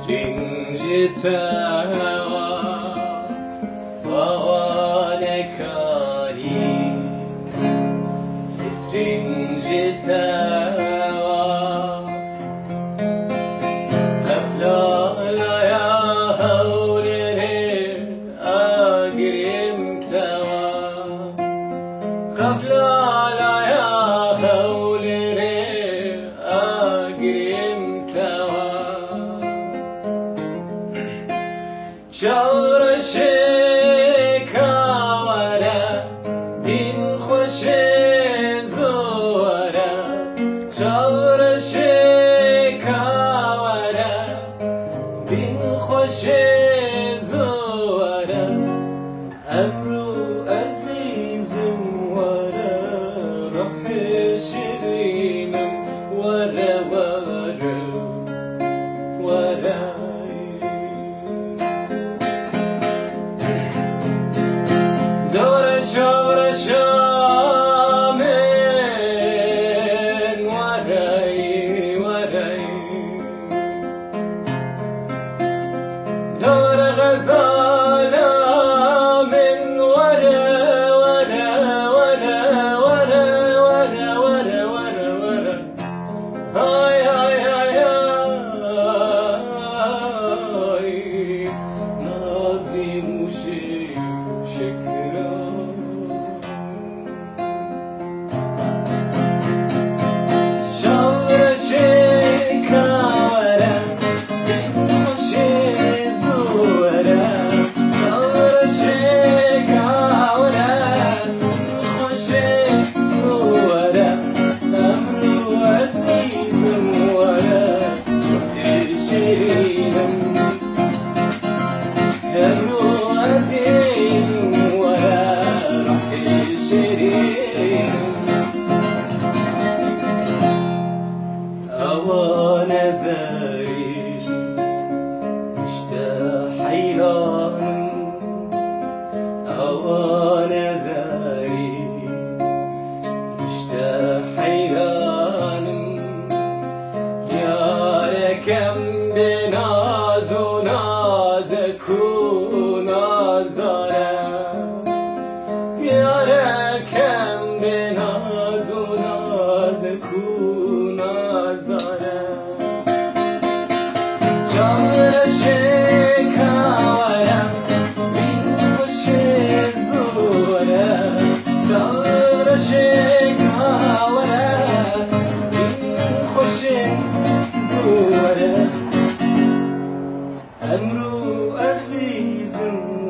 stringitawa wawanekani stringitawa aflala ya hawlere agrimtawa aflala ya hawlere agrimtawa چار شکاوره این خوش زوره چار شکاوره این خوش زوره امرو عزیزم وره روح شیرینم وره وره وره دور چار شامن ورای ورای دور غزالا من وره وره وره وره وره وره وره وره های های های های نازی موشی شکر نزاري مشتاق حيران نزاري مشتاق حيران يا ركم بناز ونازك ونازاره يا ركم بناز ونازك ونازاره چار شکاورم بین خوش زوره چار شکاورم بین خوش زوره امرو عزیزم